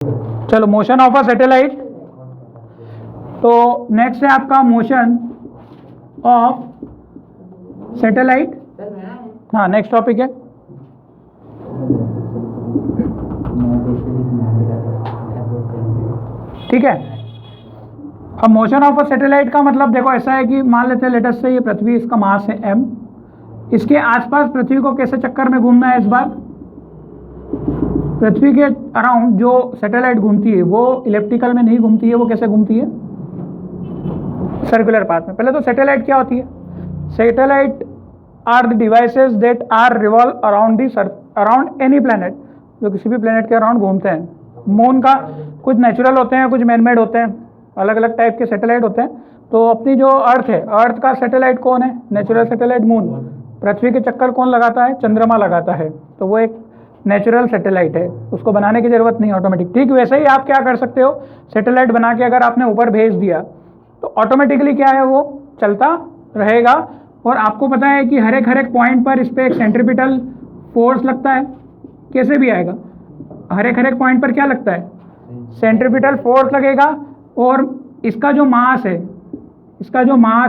चलो, motion of a satellite. तो next है आपका मोशन ऑफ सैटेलाइट। हाँ, नेक्स्ट टॉपिक है। ठीक है। अब मोशन ऑफ अ सैटेलाइट का मतलब देखो ऐसा है कि मान लेते हैं लेट अस से ये पृथ्वी, इसका मास है m, इसके आसपास पृथ्वी को कैसे चक्कर में घूमना है इस बार। पृथ्वी के अराउंड जो सैटेलाइट घूमती है वो इलेप्टिकल में नहीं घूमती है, वो कैसे घूमती है, सर्कुलर पाथ में। पहले तो सैटेलाइट क्या होती है? Satellite are the devices that are revolve around any planet, जो किसी भी प्लैनेट के अराउंड घूमते हैं। मून का कुछ नेचुरल होते हैं, कुछ मैनमेड होते हैं, अलग अलग टाइप के सैटेलाइट होते हैं। तो अपनी जो अर्थ है, अर्थ का सैटेलाइट कौन है? Natural satellite moon. पृथ्वी के चक्कर कौन लगाता है? चंद्रमा लगाता है। तो वो एक नेचुरल सैटेलाइट है, उसको बनाने की जरूरत नहीं, ऑटोमेटिक। ठीक वैसे ही आप क्या कर सकते हो, सैटेलाइट बना के अगर आपने ऊपर भेज दिया तो ऑटोमेटिकली क्या है, वो चलता रहेगा। और आपको पता है कि हर एक पॉइंट पर इस पर एक सेंट्रीपिटल फोर्स लगता है, कैसे भी आएगा। हर एक पॉइंट पर क्या लगता है? सेंट्रीपिटल फोर्स लगेगा। और इसका जो मास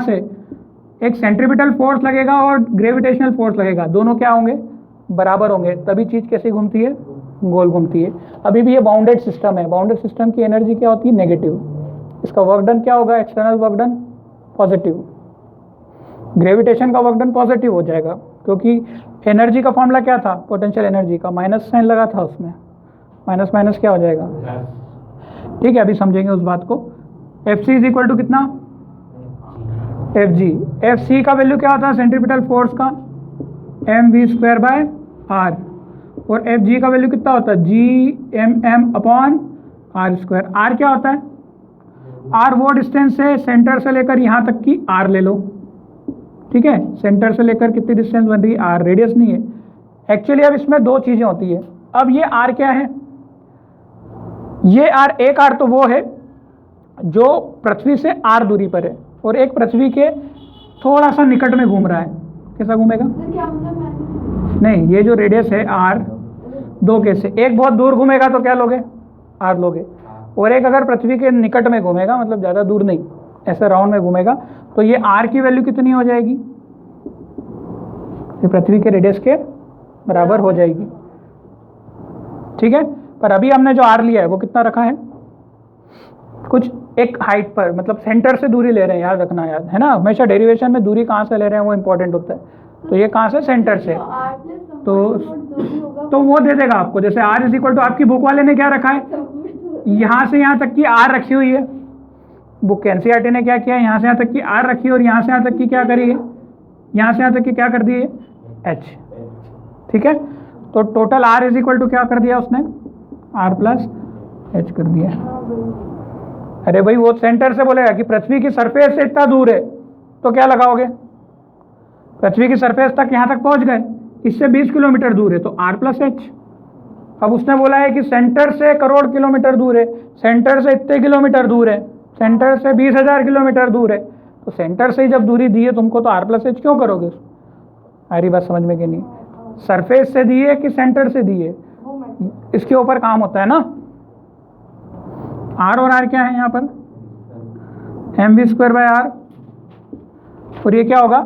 है, एक सेंट्रीपिटल फोर्स लगेगा और ग्रेविटेशनल फोर्स लगेगा, दोनों क्या होंगे? बराबर होंगे, तभी चीज़ कैसी घूमती है? गोल घूमती है। अभी भी ये बाउंडेड सिस्टम है, बाउंडेड सिस्टम की एनर्जी क्या होती है? नेगेटिव। इसका वर्क डन क्या होगा? External work done positive. Gravitation का वर्क डन पॉजिटिव हो जाएगा, क्योंकि एनर्जी का फॉर्मूला क्या था? पोटेंशियल एनर्जी का माइनस साइन लगा था उसमें, माइनस माइनस क्या हो जाएगा? ठीक है, अभी समझेंगे उस बात को। F C is equal to कितना? F G. एफ सी का वैल्यू क्या होता है सेंट्रीपिटल फोर्स का? M V square by R. और एफ जी का वैल्यू कितना होता है? G M M upon R square. R क्या होता है? आर वो डिस्टेंस है सेंटर से लेकर यहाँ तक की, आर ले लो। ठीक है, सेंटर से लेकर कितनी डिस्टेंस बन रही है? आर, रेडियस नहीं है एक्चुअली। अब इसमें दो चीज़ें होती है। अब ये आर क्या है? ये आर, एक आर तो वो है जो पृथ्वी से आर दूरी पर है, और एक पृथ्वी के थोड़ा सा निकट में घूम रहा है। कैसा घूमेगा? नहीं, ये जो रेडियस है आर, दो केस है। एक बहुत दूर घूमेगा तो क्या लोगे? आर लोगे। और एक अगर पृथ्वी के निकट में घूमेगा, मतलब ज़्यादा दूर नहीं, ऐसे राउंड में घूमेगा, तो ये आर की वैल्यू कितनी हो जाएगी? ये पृथ्वी के रेडियस के बराबर हो जाएगी। ठीक है, पर अभी हमने जो आर लिया है वो कितना रखा है? कुछ एक हाइट पर, मतलब सेंटर से दूरी ले रहे हैं, याद रखना, याद है ना। हमेशा डेरिवेशन में दूरी कहाँ से ले रहे हैं वो इंपॉर्टेंट होता है। तो ये कहाँ से? सेंटर से। तो वो दे देगा आपको, जैसे आर इज इक्वल टू, आपकी बुक वाले ने क्या रखा है? यहाँ से यहाँ तक की आर रखी हुई है। बुक एनसीईआरटी ने क्या किया? यहाँ से यहाँ तक की आर रखी है, और यहाँ से यहाँ तक की क्या करी है? यहाँ से यहाँ तक की क्या कर दी है? एच। ठीक है, तो total R is equal to क्या कर दिया उसने? आर प्लस एच कर दिया। अरे भाई, वो सेंटर से बोलेगा कि पृथ्वी की सरफेस से इतना दूर है, तो क्या लगाओगे? पृथ्वी की सरफेस तक यहाँ तक पहुँच गए, इससे 20 किलोमीटर दूर है, तो आर प्लस एच। अब उसने बोला है कि सेंटर से करोड़ किलोमीटर दूर है, सेंटर से इतने किलोमीटर दूर है, सेंटर से 20,000 किलोमीटर दूर है, तो सेंटर से ही जब दूरी दी है तुमको, तो आर प्लस एच क्यों करोगे? हमारी बात समझ में कि नहीं? सरफेस से दी है कि सेंटर से दी है, इसके ऊपर काम होता है ना। आर और आर क्या है यहाँ पर? M V square by R. और ये क्या होगा?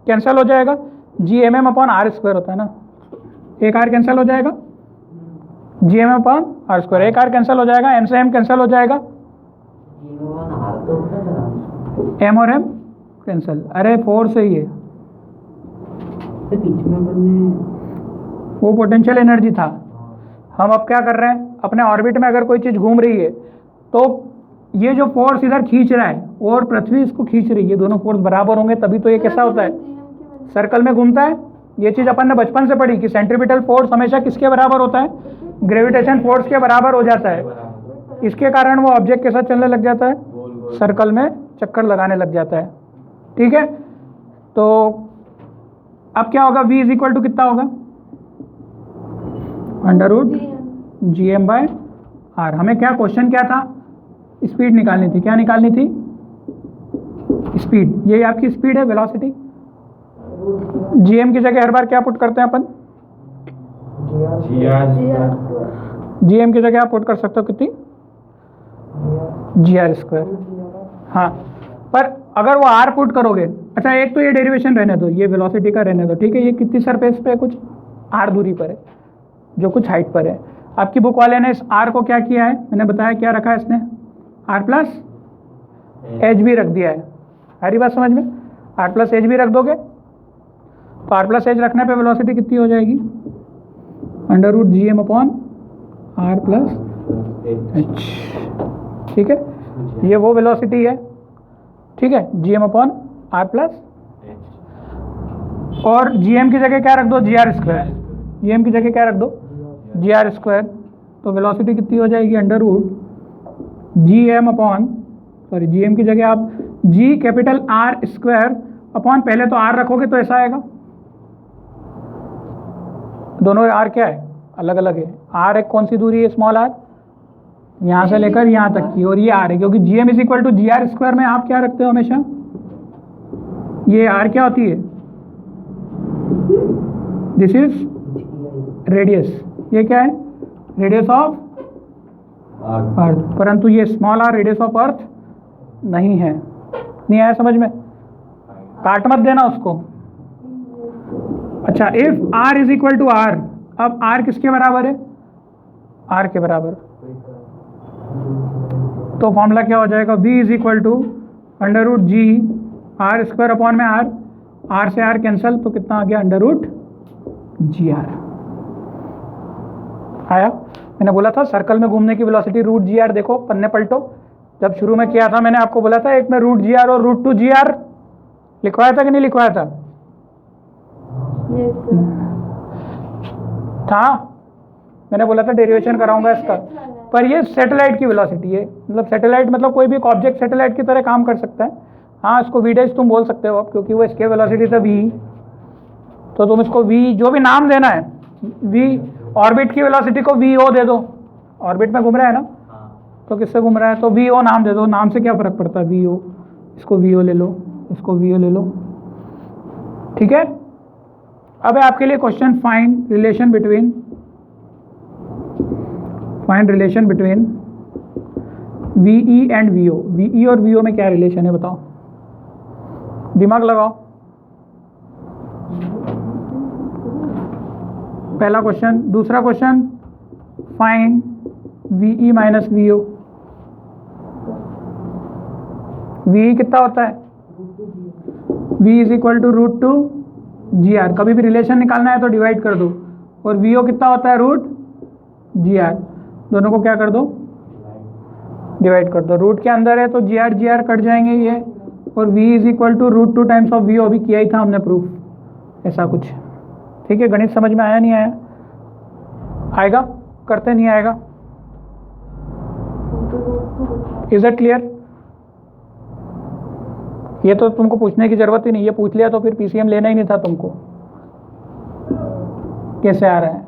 कैंसिल हो जाएगा, G M M upon R square होता है ना, एक आर कैंसिल हो जाएगा, G M M upon R square, एक आर कैंसिल हो जाएगा, एम से एम कैंसिल हो जाएगा, एम और एम कैंसिल। अरे 4 से ही है, वो पोटेंशियल एनर्जी था। हम अब क्या कर रहे हैं? अपने ऑर्बिट में अगर कोई चीज़ घूम रही है तो ये जो फोर्स इधर खींच रहा है और पृथ्वी इसको खींच रही है, ये दोनों फोर्स बराबर होंगे, तभी तो ये कैसा होता है? सर्कल में घूमता है। ये चीज़ अपन ने बचपन से पढ़ी कि सेंट्रीपिटल फोर्स हमेशा किसके बराबर होता है? ग्रेविटेशन फोर्स के बराबर हो जाता है। इसके कारण वो ऑब्जेक्ट के साथ चलने लग जाता है, सर्कल में चक्कर लगाने लग जाता है। ठीक है, तो अब क्या होगा? v इज इक्वल टू कितना होगा? √GM by R. हमें क्या क्वेश्चन क्या था? स्पीड निकालनी थी। क्या निकालनी थी? स्पीड। ये आपकी स्पीड है, वेलोसिटी। GM की जगह हर बार क्या पुट करते हैं अपन? जी एम की जगह आप पुट कर सकते हो कितनी, जी आर स्क्वायर। हाँ, पर अगर वो आर पुट करोगे, अच्छा एक तो ये डेरिवेशन रहने दो, ये वेलोसिटी का रहने दो, ठीक है। ये कितनी सरफेस पे है, कुछ आर दूरी पर है, जो कुछ हाइट पर है। आपकी बुक वाले ने इस आर को क्या किया है, मैंने बताया क्या रखा है इसने, आर प्लस एच भी रख दिया है। सारी बात समझ में, आर प्लस एच भी रख दोगे तो आर प्लस एच रखने पे वेलोसिटी कितनी हो जाएगी, under root G M upon R plus H, ठीक है। ये वो वेलोसिटी है, ठीक है, G M upon R plus, और जी एम की जगह क्या रख दो, G R square. G M की जगह क्या रख दो, जी आर स्क्वायर। तो वेलोसिटी कितनी हो जाएगी, under root G M upon, sorry G M की जगह आप G capital R square upon, पहले तो आर रखोगे तो ऐसा आएगा, दोनों आर क्या है, अलग अलग है। आर एक कौन सी दूरी है, स्मॉल आर, यहाँ से लेकर यहाँ तक की, और ये आर है, क्योंकि G M is equal to G R square में आप क्या रखते हो हमेशा, ये आर क्या होती है, दिस इज रेडियस, ये क्या है, रेडियस ऑफ अर्थ, परंतु ये small R radius of earth नहीं है। नहीं आया समझ में, काट मत देना उसको। अच्छा, if R is equal to R, अब आर किसके बराबर है, आर के बराबर, तो फॉर्मूला क्या हो जाएगा, v is equal to under root G R square upon में आर से आर कैंसल, तो कितना आ गया, अंडर रूट जी आर आया। मैंने बोला था सर्कल में घूमने की वेलोसिटी रूट जी आर, देखो पन्ने पलटो, जब शुरू में किया था मैंने आपको बोला था एक में रूट जी आर और रूट टू जी आर लिखवाया था कि नहीं लिखवाया था, था, मैंने बोला था डेरिवेशन कराऊंगा इसका। पर ये सैटेलाइट की वेलोसिटी है, मतलब सैटेलाइट मतलब कोई भी एक ऑब्जेक्ट सैटेलाइट की तरह काम कर सकता है। हाँ, इसको वी डैश तुम बोल सकते हो अब, क्योंकि वो इसके वेलोसिटी था वी, तो तुम इसको वी जो भी नाम देना है, वी ऑर्बिट की वेलोसिटी को वी ओ दे दो, ऑर्बिट में घूम रहा है ना, तो किससे घूम रहा है, तो वी ओ नाम दे दो, नाम से क्या फर्क पड़ता है, वी ओ, इसको वी ओ ले लो, इसको वी ओ ले लो, ठीक है। अब है आपके लिए question, find relation between VE and VO। VE और VO में क्या रिलेशन है बताओ, दिमाग लगाओ। पहला क्वेश्चन, दूसरा question, find VE minus VO। VE कितना होता है, V is equal to root two G R, कभी भी रिलेशन निकालना है तो डिवाइड कर दो, और VO कितना होता है, रूट जी आर, दोनों को क्या कर दो, डिवाइड कर दो। रूट के अंदर है तो जी आर कट जाएंगे ये, और V is equal to root two times of VO, अभी किया ही था हमने प्रूफ, ऐसा कुछ, ठीक है। गणित समझ में आया नहीं आया, आएगा, करते नहीं आएगा, इज इट क्लियर। ये तो तुमको पूछने की जरूरत ही नहीं, ये पूछ लिया तो फिर पीसीएम लेना ही नहीं था तुमको, कैसे आ रहा है,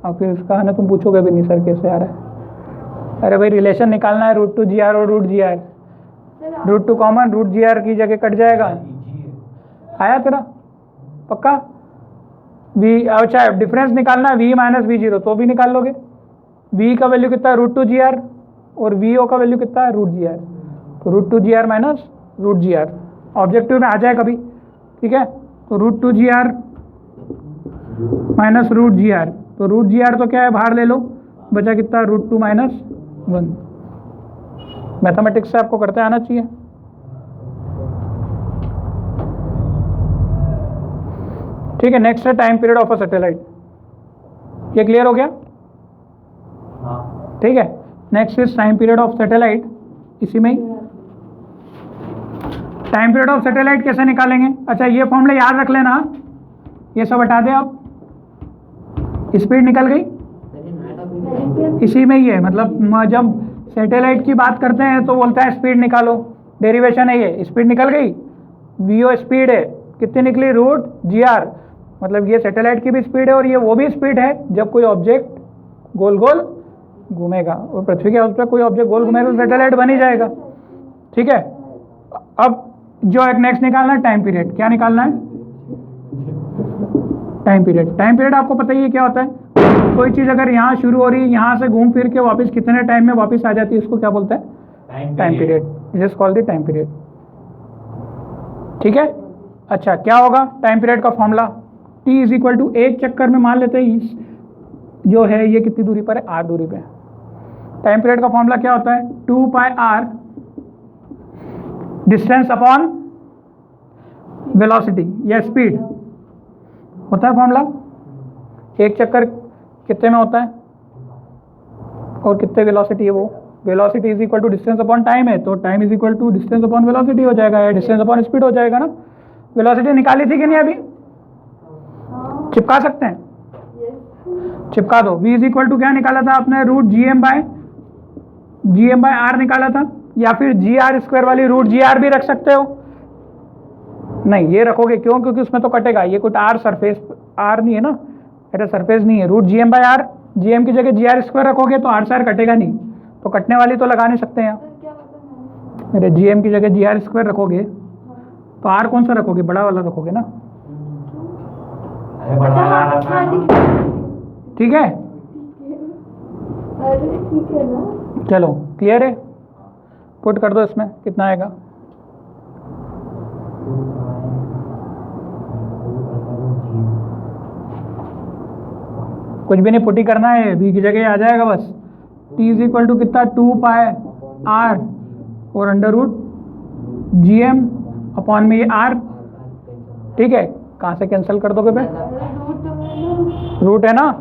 और फिर उसका है ना तुम पूछोगे भी नहीं सर कैसे आ रहा है। अरे भाई रिलेशन निकालना है, रूट टू जी आर और root G R, root two common, root G R की जगह कट जाएगा, आया तेरा पक्का। वी, अच्छा डिफरेंस निकालना है V माइनस वी जीरो, तो भी निकाल लोगे। V का वैल्यू कितना है, रूट टू जी आर, और VO का वैल्यू कितना है, रूट जी आर, तो root two G R minus root G R, objective में आ जाए कभी, ठीक है। तो root two G R minus root G R, तो रूट जी आर तो क्या है, बाहर ले लो, बचा कितना, root two minus one. Mathematics से आपको करते आना चाहिए। ठीक है, नेक्स्ट है time period of a satellite, ये क्लियर हो गया, ठीक है। Next is time period of satellite, इसी में ही टाइम पीरियड ऑफ सैटेलाइट कैसे निकालेंगे। अच्छा ये फॉर्मूला याद रख लेना, ये सब हटा दें आप, स्पीड निकल गई, इसी में ही है, मतलब जब सैटेलाइट की बात करते हैं तो बोलता है स्पीड निकालो, डेरिवेशन है ये, स्पीड निकल गई, VO स्पीड है, कितनी निकली, रूट जी आर, मतलब ये सैटेलाइट की भी स्पीड है और ये वो भी स्पीड है जब कोई ऑब्जेक्ट गोल गोल घूमेगा, और पृथ्वी के उस पर कोई ऑब्जेक्ट गोल घूमेगा तो सैटेलाइट बन ही जाएगा, ठीक है। अब जो एक नेक्स्ट निकालना है टाइम पीरियड, क्या निकालना है, टाइम पीरियड। टाइम पीरियड आपको पता ही है क्या होता है, कोई चीज़ अगर यहाँ शुरू हो रही है, यहाँ से घूम फिर के वापस कितने टाइम में वापस आ जाती है, उसको क्या बोलते हैं? Time period. This is called the time period. ठीक है। अच्छा, क्या होगा टाइम पीरियड का formula? t is equal to, एक चक्कर में मान लेते हैं जो है ये कितनी दूरी पर है? r दूरी पे। टाइम पीरियड का फॉर्मूला क्या होता है? 2 pi r distance upon velocity या स्पीड होता है फॉर्मूला। एक चक्कर कितने में होता है और कितने वेलोसिटी है वो? Velocity is equal to distance upon time है, तो time is equal to distance upon velocity हो जाएगा, या डिस्टेंस अपॉन स्पीड हो जाएगा ना। वेलोसिटी निकाली थी कि नहीं अभी? चिपका सकते हैं? चिपका दो। v इज इक्वल टू क्या निकाला था आपने? Root G M by R निकाला था, या फिर जी आर स्क्वायर वाली रूट जी आर भी रख सकते हो। नहीं, ये रखोगे क्यों? क्योंकि उसमें तो कटेगा, ये कुछ आर सरफेस आर नहीं है ना, ऐसा सरफेस नहीं है। Root G M by R, G M की जगह जी आर स्क्वायर रखोगे तो आर से आर कटेगा नहीं, तो कटने वाली तो लगा नहीं सकते हैं। मेरे जी एम की जगह जी आर स्क्वायर रखोगे तो आर कौन सा रखोगे? बड़ा वाला रखोगे ना। ठीक है, चलो क्लियर है? पुट कर दो इसमें, कितना आएगा? कुछ भी नहीं पुट ही करना है, v की जगह आ जाएगा बस। t इज इक्वल टू कितना? 2 पाई r और under root G M upon में ये r। ठीक है, कहाँ से कैंसिल कर दोगे भाई? रूट है ना।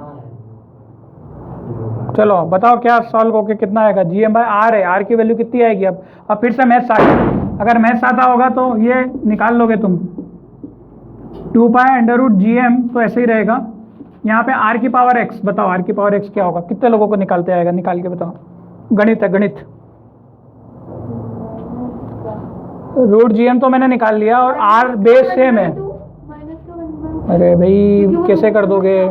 चलो बताओ क्या सॉल्व होके कितना आएगा? जी एम बाय आर है, आर की वैल्यू कितनी आएगी? अब फिर से मैथ्स आ गया। अगर मैथ्स आता होगा तो ये निकाल लोगे तुम। 2 pi under root G M, तो ऐसे ही रहेगा। यहाँ पे आर की पावर एक्स, बताओ आर की पावर एक्स क्या होगा? कितने लोगों को निकालते आएगा? निकाल के बताओ। गणित है, गणित। रूट जी एम तो मैंने निकाल लिया, और आर बेस सेम है। अरे भाई कैसे कर दोगे?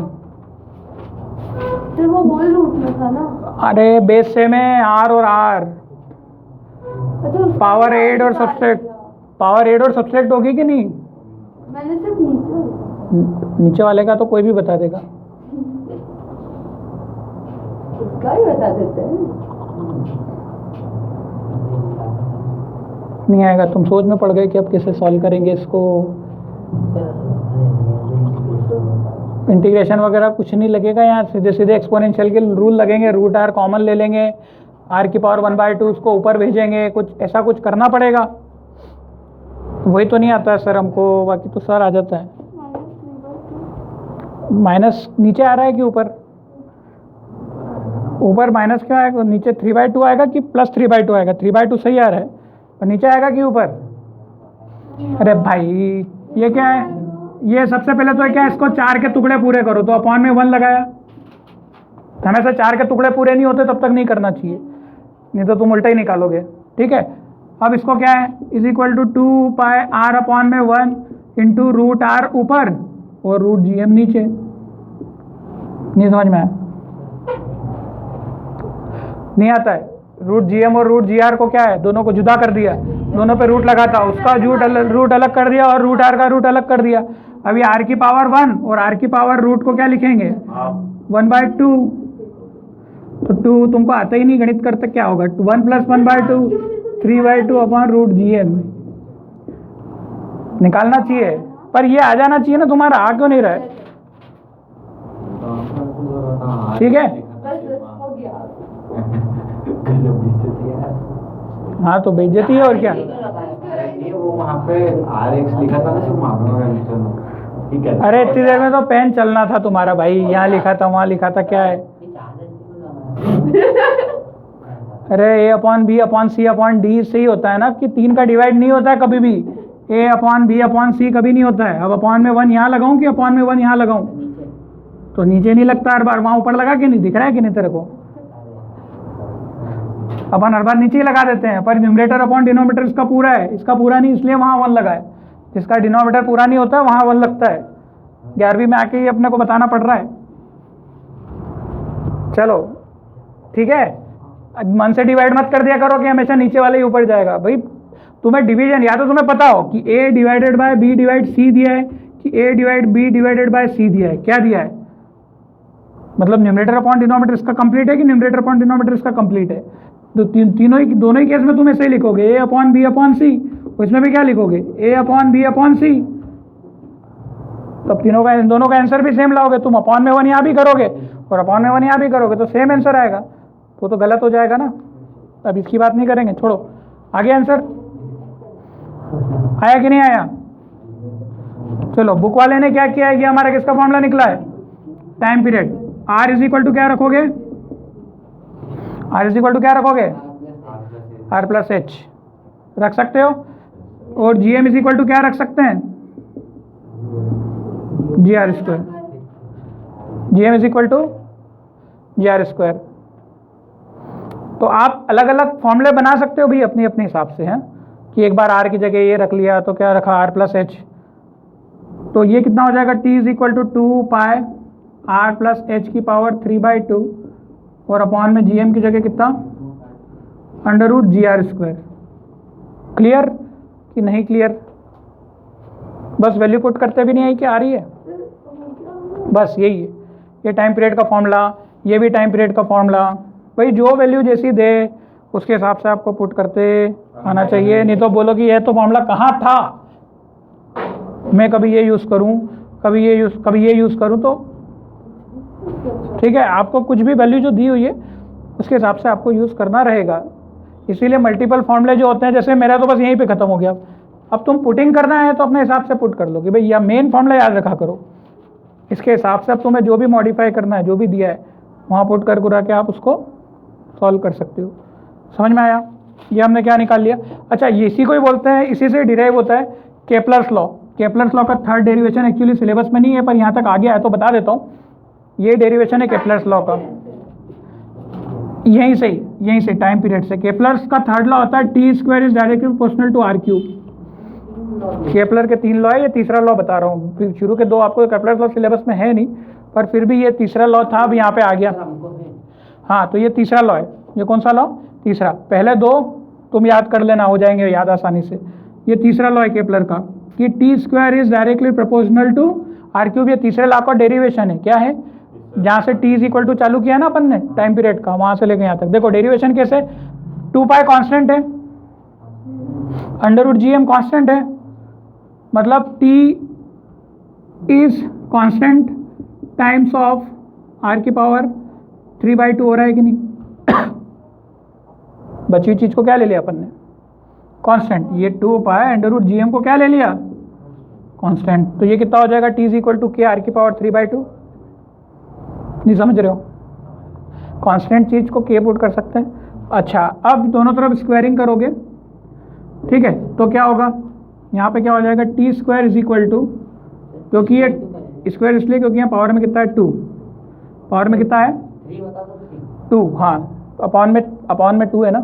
वो होल रूट में था ना। अरे बेस सेम है, आर और आर। पावर 8 और सब्सट्रैक्ट, पावर 8 और सब्सट्रैक्ट होगी कि नहीं? मैंने सिर्फ नीचे वाले का तो कोई भी बता देगा। उसका ही बता देते हैं। नहीं आएगा, तुम सोच में पड़ गए कि अब कैसे सॉल्व करेंगे इसको। इंटीग्रेशन वगैरह कुछ नहीं लगेगा यहाँ, सीधे सीधे एक्सपोनेंशियल के रूल लगेंगे। रूट आर कॉमन ले लेंगे, आर की पावर 1/2 उसको ऊपर भेजेंगे, कुछ ऐसा कुछ करना पड़ेगा। वही तो नहीं आता है सर हमको, बाकी तो सर आ जाता है। माइनस नीचे आ रहा है कि ऊपर? ऊपर माइनस क्या आएगा? नीचे 3/2 आएगा कि प्लस 3/2 आएगा? 3/2 सही आ रहा है, और नीचे आएगा कि ऊपर? अरे भाई ये क्या है? ये सबसे पहले तो क्या है, इसको 4 के टुकड़े पूरे करो, तो अपॉन में 1 लगाया। हमेशा 4 के टुकड़े पूरे नहीं होते तब तक नहीं करना चाहिए, नहीं तो तुम उल्टा ही निकालोगे। ठीक है, अब इसको क्या है? Is equal to 2 pi R upon में 1 इंटू रूट आर ऊपर और रूट जी एम नीचे। नहीं समझ में आया? नहीं आता है? रूट जी एम और रूट जी आर को क्या है, दोनों को जुदा कर दिया, दोनों पे रूट लगा था, उसका रूट अलग कर दिया और रूट आर का रूट अलग कर दिया। अभी आर की पावर 1 और आर की पावर रूट को क्या लिखेंगे? 1/2। तो 2 तुमको आता ही नहीं गणित करते, क्या होगा? 1 + 1/2 3/2 अपॉन रूट जी एम। निकालना चाहिए, पर ये आ जाना चाहिए ना तुम्हारा, आ क्यों नहीं रहा है? ठीक है, हाँ तो बेइज्जती है और क्या। वो वहाँ पे RX लिखा था ना, सिर्फ वहाँ पे। ठीक है, अरे इतनी देर में तो पेन चलना था तुम्हारा भाई, यहाँ लिखा था वहाँ लिखा था, क्या है? अरे A/B/C/D से ही होता है ना, कि 3 का डिवाइड नहीं होता है कभी भी। A/B/C कभी नहीं होता है। अब अपॉन में 1 यहाँ लगाऊं कि अपॉन में 1 यहाँ लगाऊं? तो नीचे नहीं लगता हर बार, वहाँ ऊपर लगा के नहीं दिख रहा है कि नहीं तेरे को? अपन हर बार नीचे ही लगा देते हैं, पर न्यूमरेटर अपॉन डिनोमिनेटर इसका पूरा है, इसका पूरा नहीं, इसलिए वहाँ 1 लगा है। जिसका डिनोमिनेटर पूरा नहीं होता है वहाँ 1 लगता है। 11वीं में आके ही अपने को बताना पड़ रहा है। चलो ठीक है, मन से डिवाइड मत कर दिया करो कि हमेशा नीचे वाले ही ऊपर जाएगा। भाई तुम्हें डिवीजन या तो तुम्हें पता हो कि A/B/C दिया है कि A/B/C दिया है। क्या दिया है? मतलब न्यूमरेटर अपॉन डिनोमिनेटर इसका कंप्लीट है कि न्यूमरेटर अपॉन डिनोमिनेटर इसका कंप्लीट है? तो दोनों ही केस में तुम ऐसे ही लिखोगे, ए अपॉन बी अपॉन सी। उसमें भी क्या लिखोगे? ए अपॉन बी अपॉन सी। तब दोनों का आंसर भी सेम लाओगे। तुम अपॉन में 1 यहाँ भी करोगे और अपॉन में 1 यहाँ भी करोगे तो सेम आंसर आएगा। तो गलत हो जाएगा ना। अब इसकी बात नहीं करेंगे, छोड़ो। आगे आंसर आया कि नहीं आया? चलो, बुक वाले ने क्या किया है? ये हमारा किसका फॉर्मूला निकला है? Time period. R is equal to क्या रखोगे? आर इज इक्वल टू क्या रखोगे? आर प्लस एच रख सकते हो। और G M is equal to क्या रख सकते हैं? G R square. G M is equal to G R square. तो आप अलग अलग फॉर्मूले बना सकते हो भी अपने अपने हिसाब से, हैं कि एक बार आर की जगह ये रख लिया तो क्या रखा? R plus H. तो ये कितना हो जाएगा? T is equal to 2 pi R plus H की पावर 3/2 और अपॉन में जी एम की जगह कितना? Under root G R square. Clear कि नहीं क्लियर? बस वैल्यू पुट करते भी नहीं है कि आ रही है, बस यही है। ये टाइम पीरियड का फॉर्मूला, ये भी टाइम पीरियड का फॉर्मूला। भाई जो वैल्यू जैसी दे उसके हिसाब से आपको पुट करते आना चाहिए। नहीं तो बोलो कि ये तो फॉर्मूला कहाँ था, मैं कभी ये यूज़ करूँ कभी ये यूज़ करूँ। तो ठीक है, आपको कुछ भी वैल्यू जो दी हुई है उसके हिसाब से आपको यूज़ करना रहेगा। इसीलिए मल्टीपल फॉर्मूले जो होते हैं, जैसे मेरा तो बस यहीं पे ख़त्म हो गया। अब तुम पुटिंग करना है तो अपने हिसाब से पुट कर लो कि भाई या मेन फॉर्मूला याद रखा करो, इसके हिसाब से अब तुम्हें जो भी मॉडिफाई करना है, जो भी दिया है वहाँ पुट कर करा के आप उसको सॉल्व कर सकते हो। समझ में आया? ये हमने क्या निकाल लिया। अच्छा, इसी को ही बोलते हैं, इसी से डिराइव होता है केपलर्स लॉ। केपलर्स लॉ का थर्ड डेरिवेशन एक्चुअली सिलेबस में नहीं है, पर यहाँ तक आ गया है तो बता देता हूँ। ये डेरिवेशन है केपलर्स लॉ का, यहीं से टाइम पीरियड से। केपलर्स का थर्ड लॉ होता है T square is directly proportional to R cube. Kepler के 3 लॉ है, ये तीसरा लॉ बता रहा हूँ। फिर शुरू के 2 आपको केपलर लॉ सिलेबस में है नहीं, पर फिर भी ये तीसरा लॉ था, अब यहाँ पे आ गया। हाँ, तो ये तीसरा लॉ है। ये कौन सा लॉ? तीसरा। पहले 2 तुम याद कर लेना, हो जाएंगे याद आसानी से। ये तीसरा लॉ है केपलर का कि T square is directly proportional to R cube. ये तीसरे लॉ का डेरिवेशन है। क्या है? जहाँ से टी इज इक्वल टू चालू किया ना अपन ने टाइम पीरियड का, वहाँ से लेके यहाँ तक। देखो डेरिवेशन कैसे? 2 पाई कॉन्स्टेंट है, under root G M constant है, मतलब T is constant times of R की पावर 3/2 हो रहा है कि नहीं? बची हुई चीज को क्या ले लिया अपन ने? कांस्टेंट। ये 2 pi under root G M को क्या ले लिया? कांस्टेंट। तो ये कितना हो जाएगा? टी इज इक्वल टू के आर की पावर 3/2। नहीं समझ रहे हो? कांस्टेंट चीज को के पुट कर सकते हैं। अच्छा, अब दोनों तरफ स्क्वायरिंग करोगे, ठीक है, तो क्या होगा? यहाँ पे क्या हो जाएगा? T square is equal to, क्योंकि ये स्क्वायर इसलिए क्योंकि यहाँ पावर में कितना है? 2। पावर में कितना है? 2। हाँ, अपॉन में 2 है ना।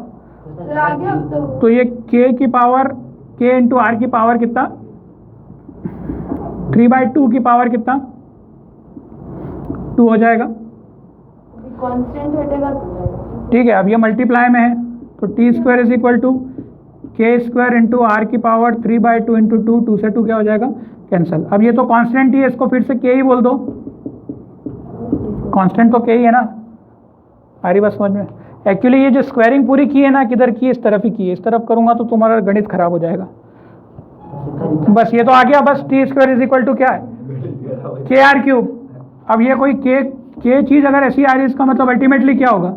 तो ये k की पावर, k इंटू आर की पावर कितना? 3/2 की पावर कितना? 2 हो जाएगा। कांस्टेंट हटेगा ठीक है, अब ये मल्टीप्लाई में है तो T square is equal to K square into R की पावर 3/2 इंटू 2। 2 से 2 क्या हो जाएगा? कैंसल। अब ये तो कांस्टेंट ही है, इसको फिर से के ही बोल दो। कांस्टेंट तो के ही है ना। आ रही बात समझ में? एक्चुअली ये जो स्क्वायरिंग पूरी की है ना, किधर की? इस तरफ ही की है। इस तरफ करूंगा तो तुम्हारा गणित खराब हो जाएगा। बस ये तो आ गया। बस T square is equal to क्या है? के आर क्यूब। अब ये कोई के चीज अगर ऐसी आ रही है, इसका मतलब अल्टीमेटली क्या होगा?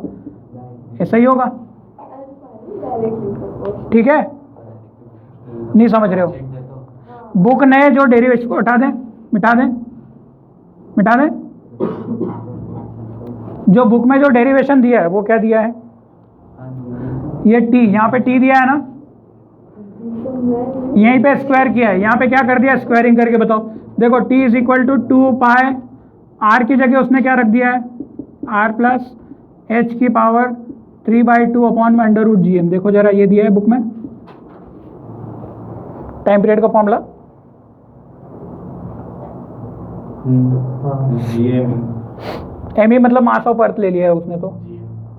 ऐसा ही होगा। ठीक है, नहीं समझ रहे हो? बुक ने जो डेरिवेशन को उठा दें, मिटा दें। जो बुक में जो डेरिवेशन दिया है वो क्या दिया है? ये टी, यहाँ पे टी दिया है ना, यहीं पे स्क्वायर किया है। यहाँ पे क्या कर दिया? स्क्वायरिंग करके बताओ। देखो T is equal to 2 pi, R की जगह उसने क्या रख दिया है? आर प्लस एच की पावर 3/2 अपॉन में अंडर रूट जी एम। देखो जरा, ये दिया है बुक में टाइम पीरियड का फॉर्मूला। एम ई मतलब मास ऑफ अर्थ ले लिया है उसने। तो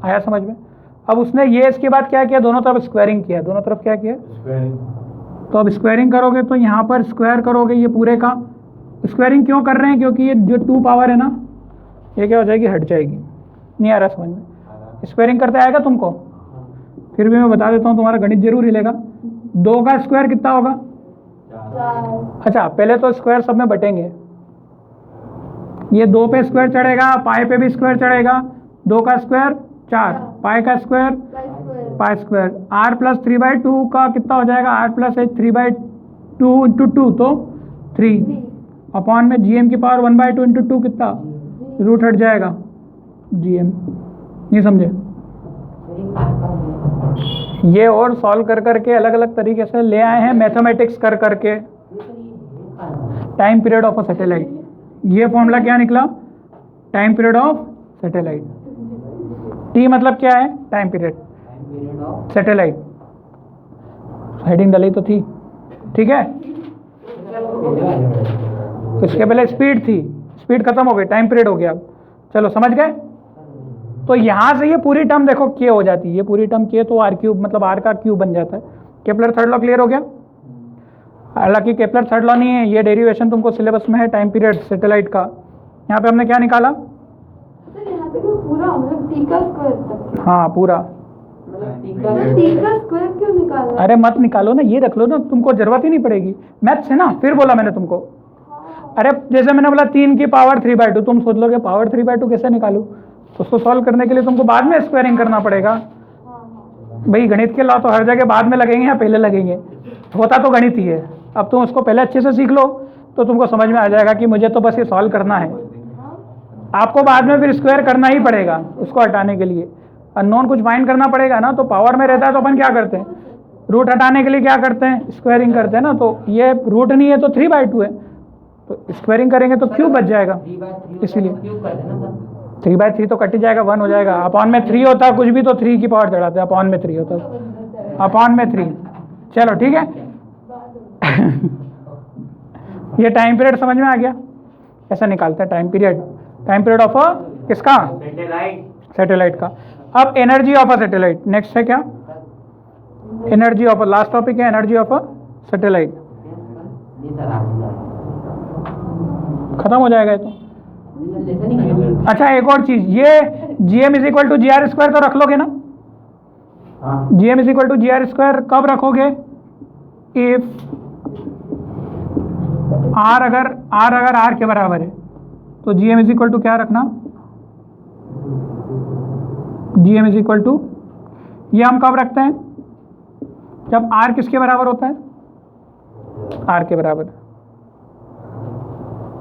आया समझ में? अब उसने ये इसके बाद क्या किया? दोनों तरफ स्क्वायरिंग किया। दोनों तरफ क्या किया? तो अब स्क्वायरिंग करोगे तो यहाँ पर स्क्वायर करोगे, ये पूरे का स्क्वायरिंग क्यों कर रहे हैं? क्योंकि ये जो 2 पावर है ना, ये क्या हो जाएगी, हट जाएगी। नहीं आ रहा समझ में? स्क्वायरिंग करते आएगा तुमको? फिर भी मैं बता देता हूँ, तुम्हारा गणित जरूर हिलेगा। 2 का स्क्वायर कितना होगा? 4। अच्छा पहले तो स्क्वायर सब में बटेंगे। ये 2 पे स्क्वायर चढ़ेगा, पाई पे भी स्क्वायर चढ़ेगा। 2 का स्क्वायर 4, पाई का square pi square. r plus 3/2 का कितना हो जाएगा? r प्लस 3/2 इंटू 2 तो 3 अपॉन में gm की पावर 1/2 इंटू 2 कितना? रूट हट जाएगा gm। नहीं समझे? ये और सॉल्व कर करके अलग अलग तरीके से ले आए हैं, मैथमेटिक्स कर करके। Time period of a satellite, ये फॉर्मूला क्या निकला? Time period of satellite. T मतलब क्या है? Time period. सैटेलाइट हेडिंग डली तो थी, ठीक है। इसके पहले स्पीड थी, स्पीड खत्म हो गई, टाइम पीरियड हो गया। चलो समझ गए? तो यहाँ से ये पूरी टर्म देखो के हो जाती है, ये पूरी टर्म के तो आर क्यूब मतलब आर का क्यूब बन जाता है। केपलर थर्ड लॉ क्लियर हो गया? हालांकि केपलर थर्ड लॉ नहीं है, ये डेरिवेशन तुमको सिलेबस में है टाइम पीरियड सैटेलाइट का। यहाँ पे हमने क्या निकाला? सर यहाँ तक पूरा मतलब टी का स्क्वायर तक। हाँ पूरा। टी का स्क्वायर क्यों निकाला? अरे मत निकालो ना, ये रख लो ना, तुमको जरूरत ही नहीं पड़ेगी। मैथ्स है ना, फिर बोला मैंने तुमको। अरे जैसे मैंने बोला 3 की पावर 3/2, तुम सोच लोगे पावर 3/2 कैसे निकालूं? तो उसको सॉल्व करने के लिए तुमको बाद में स्क्वायरिंग करना पड़ेगा। भाई गणित के लॉ तो हर जगह बाद में लगेंगे या पहले लगेंगे? होता तो गणित ही है। अब तुम उसको पहले अच्छे से सीख लो तो तुमको समझ में आ जाएगा कि मुझे तो बस ये सॉल्व करना है। आपको बाद में फिर स्क्वायर करना ही पड़ेगा उसको हटाने के लिए। अननोन कुछ फाइंड करना पड़ेगा ना, तो पावर में रहता है तो अपन क्या करते हैं? रूट हटाने के लिए क्या करते हैं? स्क्वायरिंग करते हैं ना। तो ये रूट नहीं है तो 3/2 है, तो स्क्वायरिंग करेंगे तो क्यूब बच जाएगा। इसीलिए 3/3 तो कट ही जाएगा, 1 हो जाएगा। अपॉन में 3 होता कुछ भी तो 3 की पावर चढ़ाते हैं, अपॉन में 3 होता, अपॉन में 3। चलो ठीक है। ये टाइम पीरियड समझ में आ गया कैसा निकालते हैं time period? Time period of किसका? सैटेलाइट का। अब energy of a satellite next है क्या? एनर्जी ऑफ लास्ट टॉपिक है एनर्जी ऑफ अ सैटेलाइट। खत्म हो जाएगा ये तो। अच्छा एक और चीज, ये gm is equal to GR square तो रख लोगे ना? gm is equal to GR square कब रखोगे? इफ r अगर r के बराबर है तो gm इज इक्वल टू क्या रखना? gm इज इक्वल टू, ये हम कब रखते हैं? जब r किसके बराबर होता है? r के बराबर।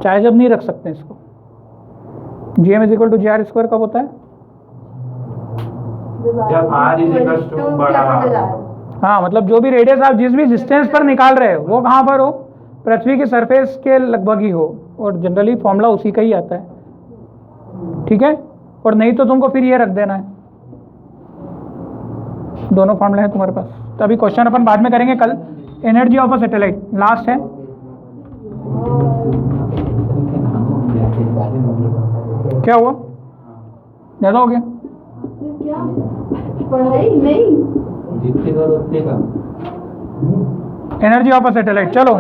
चाहे जब नहीं रख सकते इसको। gm is equal to GR square कब होता है? जब r इज इक्वल टू बड़ा। हाँ मतलब जो भी रेडियस आप जिस भी डिस्टेंस पर निकाल रहे हो वो कहाँ पर हो? पृथ्वी की सरफेस के लगभग ही हो, और जनरली फॉर्मूला उसी का ही आता है, ठीक है। और नहीं तो तुमको फिर ये रख देना है, दोनों फॉर्मूला है तुम्हारे पास। तो अभी क्वेश्चन अपन बाद में करेंगे कल। Energy of a satellite last है। क्या हुआ? ज़्यादा हो गया? क्या पढ़ाई नहीं? जितने करो उतने का। एनर्जी ऑफ अ सैटेलाइट, चलो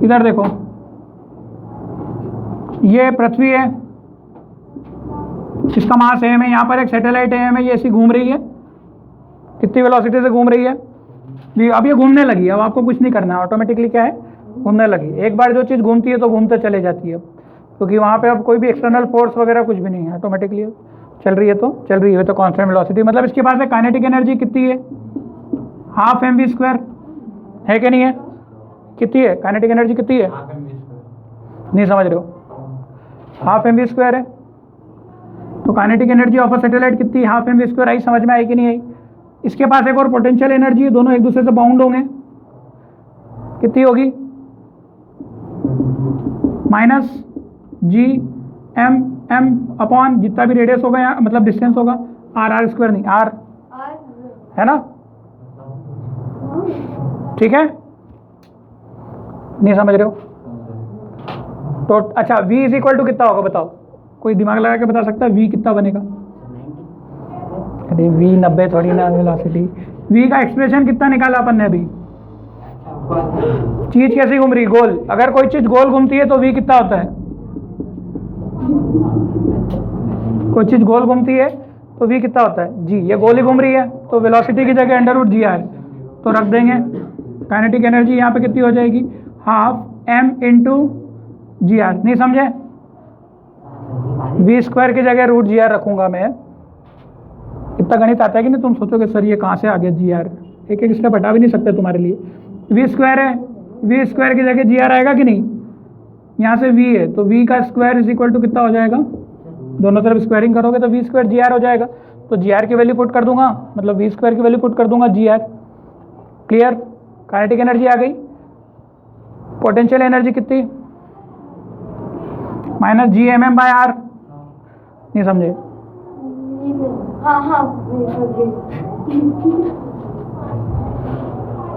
इधर देखो, ये पृथ्वी है, इसका मास m है। यहाँ पर एक सैटेलाइट है, ये ऐसी घूम रही है। कितनी वेलोसिटी से घूम रही है? अब ये घूमने लगी है। अब आपको कुछ नहीं करना है, ऑटोमेटिकली क्या है? घूमने लगी। एक बार जो चीज़ घूमती है तो घूमते चले जाती है, क्योंकि वहाँ पे अब कोई भी एक्सटर्नल फोर्स वगैरह कुछ भी नहीं है, ऑटोमेटिकली चल रही है तो चल रही है। तो कांस्टेंट वेलोसिटी मतलब इसके पास एक काइनेटिक एनर्जी कितनी है? हाफ mv² है कि नहीं है? कितनी है काइनेटिक एनर्जी? कितनी है? नहीं समझ रहे हो? हाफ mv² है। तो kinetic energy of a satellite कितनी? Half mv²। आई समझ में? आई कि नहीं आई? इसके पास एक और पोटेंशियल एनर्जी है, दोनों एक दूसरे से बाउंड होंगे। कितनी होगी? -gm अपॉन जितना भी रेडियस होगा यहाँ, मतलब डिस्टेंस होगा, r² नहीं, r है ना? ठीक है, नहीं समझ रहे हो? तो अच्छा v इज इक्वल टू कितना होगा बताओ? कोई दिमाग लगा के बता सकता है v कितना बनेगा? अरे v 90 थोड़ी ना वेलोसिटी। v का एक्सप्रेशन कितना निकाला अपन ने अभी? चीज कैसी घूम रही? गोल। अगर कोई चीज गोल घूमती है तो v कितना होता है? कोई चीज गोल घूमती है तो v कितना होता है? g। ये गोल ही घूम रही है तो वेलोसिटी की जगह अंडर रूट जी आर तो रख देंगे। काइनेटिक एनर्जी यहाँ पे कितनी हो जाएगी? Half m into G R. नहीं समझे? v स्क्वायर की जगह रूट जी आर रखूंगा मैं। इतना गणित आता है कि नहीं? तुम सोचोगे सर ये कहाँ से आ गया जी आर? एक एक स्टेप हटा भी नहीं सकते तुम्हारे लिए। v स्क्वायर है, v स्क्वायर की जगह जी आर आएगा कि नहीं? यहाँ से v है तो v का स्क्वायर इज इक्वल टू कितना हो जाएगा? दोनों तरफ स्क्वायरिंग करोगे तो v स्क्वायर जी आर हो जाएगा। तो जी आर की वैल्यू पुट कर दूंगा, मतलब v स्क्वायर की वैल्यू पुट कर दूंगा G R. Clear? Kinetic energy आ गई। पोटेंशियल एनर्जी कितनी? Minus G M M by R. नहीं समझे? हाँ हाँ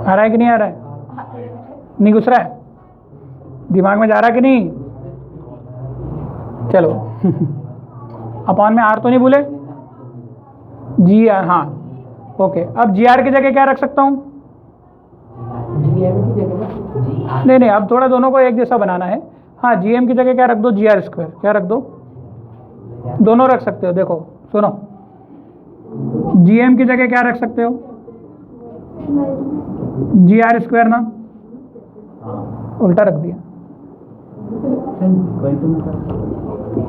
आ रहा है कि नहीं आ रहा है? नहीं घुस रहा है? दिमाग में जा रहा है कि नहीं? चलो अपॉन में आर तो नहीं भूले? जी आर, हाँ ओके। अब जी आर की जगह क्या रख सकता हूँ? नहीं नहीं, अब थोड़ा दोनों को एक जैसा बनाना है। हाँ, जी एम की जगह क्या रख दो? G R square. क्या रख दो? दोनों रख सकते हो। देखो सुनो, जी एम की जगह क्या रख सकते हो? जी आर स्क्वायर ना, उल्टा रख दिया।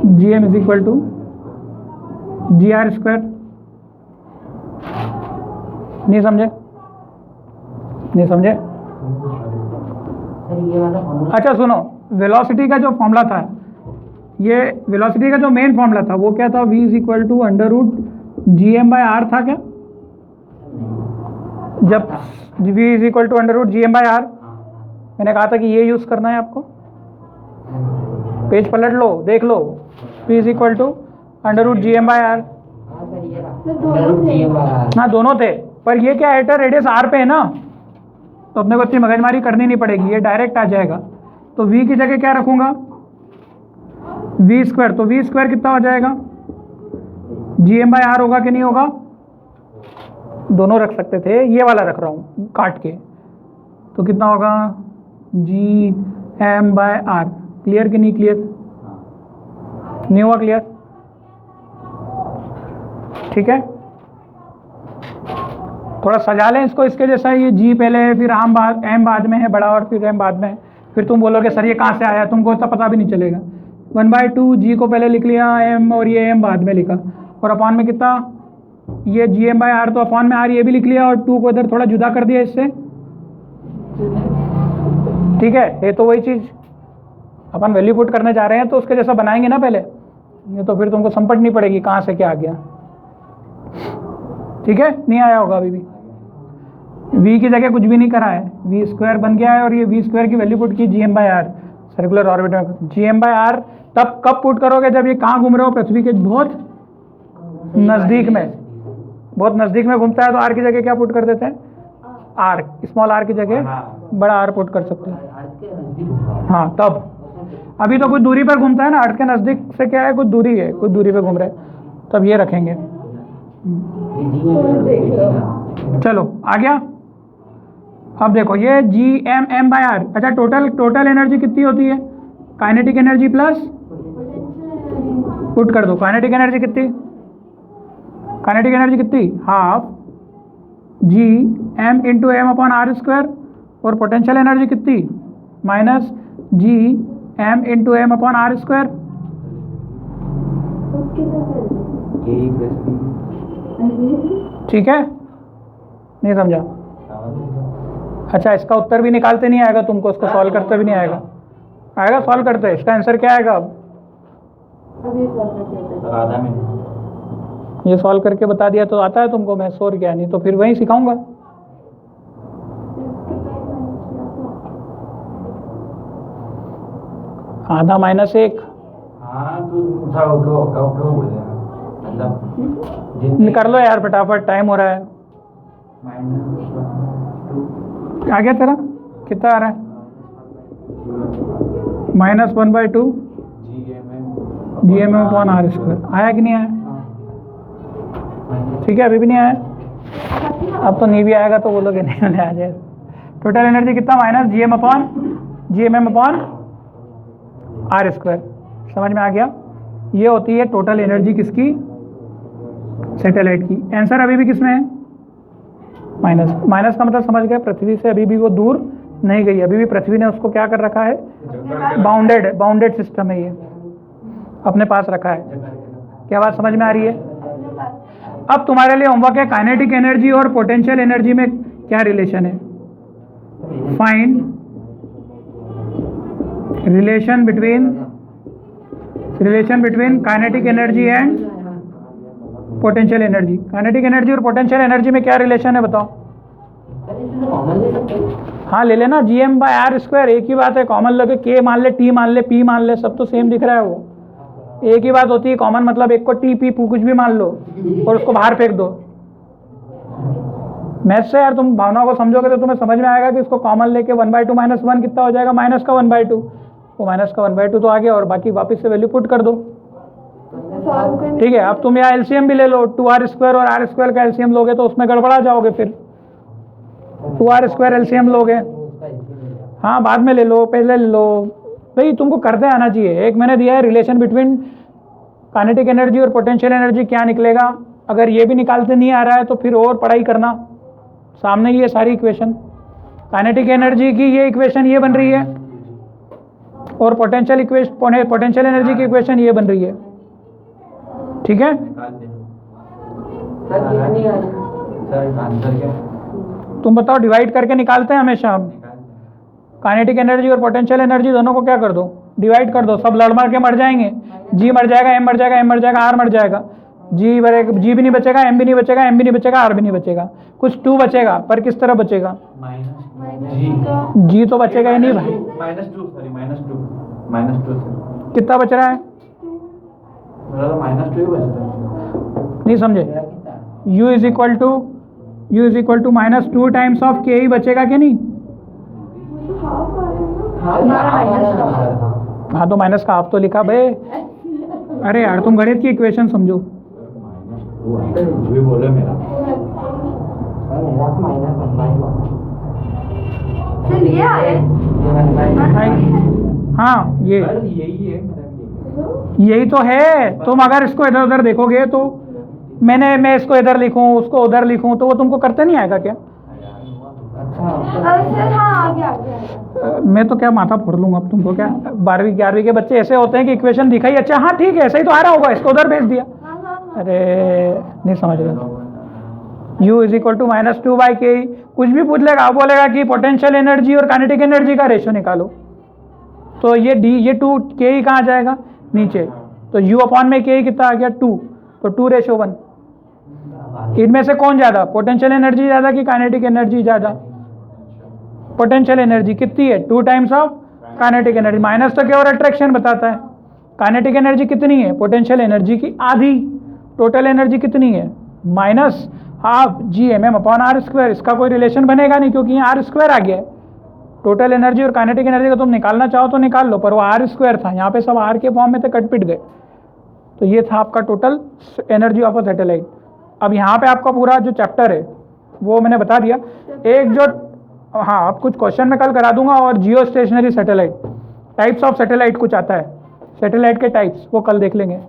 G M is equal to G R square. नहीं समझे? नहीं समझे? अच्छा सुनो, वेलोसिटी का जो फॉर्मूला था, ये वेलोसिटी का जो मेन फॉर्मूला था वो क्या था? v is equal to under root G M by R था क्या? जब v is equal to under root G M by R, मैंने कहा था कि ये यूज करना है आपको। पेज पलट लो, देख लो। v is equal to under root G M by R. हाँ दोनों थे, पर ये क्या है? रेडियस आर पे है ना, तो अपने को इतनी मगजमारी करनी नहीं पड़ेगी, ये डायरेक्ट आ जाएगा। तो v की जगह क्या रखूंगा? v square. तो v स्क्वायर कितना हो जाएगा? जी एम बाय आर होगा कि नहीं होगा? दोनों रख सकते थे, ये वाला रख रहा हूँ काट के। तो कितना होगा? G M by R. Clear कि नहीं क्लियर? नहीं हुआ क्लियर? ठीक है, थोड़ा सजा लें इसको इसके जैसा। ये जी पहले है, फिर एम बाद में है बड़ा, और फिर एम बाद में है। फिर तुम बोलोगे सर ये कहाँ से आया, तुमको तो पता भी नहीं चलेगा। 1/2 जी को पहले लिख लिया एम, और ये एम बाद में लिखा, और अपॉन में कितना? ये जी एम बाय आर, तो अपॉन में आर ये भी लिख लिया, और 2 को इधर थोड़ा जुदा कर दिया इससे। ठीक है, ये तो वही चीज़ अपन वैल्यू पुट करने जा रहे हैं, तो उसके जैसा बनाएंगे ना पहले, ये तो फिर तुमको समझनी पड़ेगी कहाँ से क्या आ गया। ठीक है, नहीं आया होगा अभी भी। v की जगह कुछ भी नहीं करा है, v स्क्वायर बन गया है, और ये v स्क्वायर की वैल्यू पुट की G M by R circular orbit में। जी एम बाय आर तब कब पुट करोगे? जब ये कहाँ घूम रहे हो? पृथ्वी के बहुत नज़दीक में। बहुत नज़दीक में घूमता है तो आर की जगह क्या पुट कर देते हैं? आर, स्मॉल आर की जगह बड़ा आर पुट कर सकते हैं। हाँ तब, अभी तो कुछ दूरी पर घूमता है ना, अर्थ के नज़दीक से क्या है? कुछ दूरी है, कुछ दूरी पर घूम रहे हैं, तब ये रखेंगे। चलो आ गया। अब देखो ये G M M by R. अच्छा, टोटल एनर्जी कितनी होती है? काइनेटिक एनर्जी प्लस पुट कर दो। काइनेटिक एनर्जी कितनी? काइनेटिक एनर्जी कितनी? Half G M into M upon R square. और पोटेंशियल एनर्जी कितनी? Minus G M into M upon R square. ठीक है, नहीं समझा? अच्छा, इसका उत्तर भी निकालते नहीं आएगा तुमको, इसको सॉल्व करते भी नहीं आएगा? आएगा, सॉल्व करते हैं। इसका आंसर क्या आएगा? अब ये सॉल्व करके बता दिया तो आता है तुमको, मैं सो गया, नहीं तो फिर वहीं सिखाऊंगा। आधा माइनस 1 कर लो यार फटाफट, टाइम हो रहा है। आ गया तेरा? कितना आ रहा है? -1/2 G M M upon R square. आया कि नहीं आया? ठीक है, अभी भी नहीं आया। अब तो नहीं भी आएगा तो बोलोगे नहीं, आ जाए। टोटल एनर्जी कितना minus G M M upon R square. समझ में आ गया? ये होती है टोटल एनर्जी किसकी? सैटेलाइट की। आंसर अभी भी किसमें है? माइनस। माइनस का मतलब समझ गए, पृथ्वी से अभी भी वो दूर नहीं गई, अभी भी पृथ्वी ने उसको क्या कर रखा है? बाउंडेड सिस्टम है, ये अपने पास रखा है। क्या बात समझ में आ रही है? अब तुम्हारे लिए होमवर्क है, काइनेटिक एनर्जी और पोटेंशियल एनर्जी में क्या रिलेशन है? Find relation between kinetic energy and potential energy. Kinetic energy और पोटेंशियल एनर्जी में क्या रिलेशन है बताओ? हाँ ले लेना, G M by R square, एक ही बात है। कॉमन लगे, के मान ले, टी मान ले, पी मान ले, सब तो सेम दिख रहा है, वो एक ही बात होती है। कॉमन मतलब एक को टी पी कुछ भी मान लो और उसको बाहर फेंक दो। मैथ से यार तुम भावनाओं को समझोगे तो तुम्हें समझ में आएगा कि इसको कॉमन लेके 1/2 माइनस 1 कितना हो जाएगा? माइनस का 1/2। वो माइनस का 1/2 तो आ गया और बाकी वापस से वैल्यू पुट कर दो। ठीक है, अब तुम यहाँ एलसीएम भी ले लो, 2r स्क्वायर और r स्क्वायर का एलसीएम लोगे तो उसमें गड़बड़ा जाओगे। फिर 2r स्क्वायर एलसीएम लोगे, हाँ बाद में ले लो, पहले ले लो भाई, तुमको करते आना चाहिए। एक मैंने दिया है रिलेशन बिटवीन काइनेटिक एनर्जी और पोटेंशियल एनर्जी, क्या निकलेगा? अगर ये भी निकालते नहीं आ रहा है तो फिर और पढ़ाई करना। सामने ये सारी इक्वेशन, काइनेटिक एनर्जी की ये इक्वेशन ये बन रही है और पोटेंशियल एनर्जी की इक्वेशन ये बन रही है। ठीक है, तुम बताओ, डिवाइड करके निकालते हैं हमेशा हम। काइनेटिक एनर्जी और पोटेंशियल एनर्जी दोनों को क्या कर दो? डिवाइड कर दो, सब लड़ मर के मर जाएंगे। जी मर जाएगा, एम मर जाएगा, एम मर जाएगा, आर मर जाएगा। जी भी नहीं बचेगा, एम भी नहीं बचेगा, एम भी नहीं बचेगा, आर भी नहीं बचेगा। कुछ 2 बचेगा, पर किस तरह बचेगा? जी तो बचेगा ही नहीं भाई। -2 कितना बच रहा है? नहीं समझे? u is equal to -2 times of K ही बचेगा कि नहीं? हाँ तो माइनस का हाफ तो लिखा भाई। अरे यार तुम गणित की इक्वेशन समझो। बोले मेरा हाँ यही तो है। तुम अगर इसको इधर उधर देखोगे तो मैं इसको इधर लिखूं, उसको उधर लिखूं, तो वो तुमको करते नहीं आएगा क्या? मैं तो क्या माथा फोड़ लूंगा अब तुमको। क्या 12वीं 11वीं के बच्चे ऐसे होते हैं कि इक्वेशन दिखाई, अच्छा हाँ ठीक है ऐसे ही तो आ रहा होगा, इसको उधर भेज दिया। अरे नहीं समझ रहे। u is equal to -2/k। कुछ भी पूछ लेगा, बोलेगा कि पोटेंशियल एनर्जी और काइनेटिक एनर्जी का रेशियो निकालो, तो ये 2 के कहाँ जाएगा? नीचे। तो u अपॉन में के कितना आ गया? 2, तो 2:1। इनमें से कौन ज़्यादा? पोटेंशियल एनर्जी ज़्यादा कि काइनेटिक एनर्जी ज़्यादा? पोटेंशियल एनर्जी कितनी है? 2 times of kinetic energy. Minus तो केवल अट्रैक्शन बताता है। काइनेटिक एनर्जी कितनी है? पोटेंशियल एनर्जी की आधी। टोटल एनर्जी कितनी है? -12 GMM अपॉन आर स्क्वायर। इसका कोई रिलेशन बनेगा नहीं क्योंकि यहाँ आर स्क्वायर आ गया है। टोटल एनर्जी और काइनेटिक एनर्जी को तुम निकालना चाहो तो निकाल लो, पर वो आर स्क्वायर था, यहाँ पे सब आर के फॉर्म में थे, कट पिट गए। तो ये था आपका total energy of a satellite. अब यहाँ पे आपका पूरा जो चैप्टर है वो मैंने बता दिया। एक जो हाँ अब कुछ क्वेश्चन मैं कल करा दूंगा, और जियो stationery satellite, types of satellite कुछ आता है, सैटेलाइट के टाइप्स, वो कल देख लेंगे।